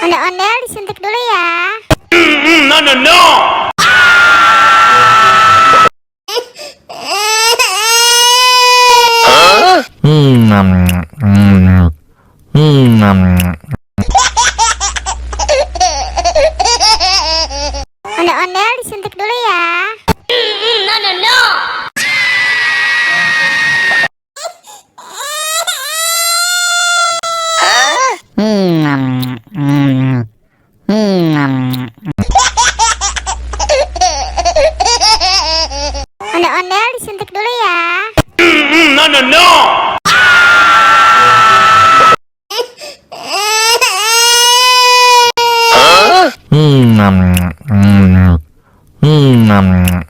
Ondel-ondel disuntik dulu ya. No, no, no. Ondel-ondel disuntik dulu ya. No, no, no. Ondel-ondel disuntik dulu ya. No, no, no. Ondel-ondel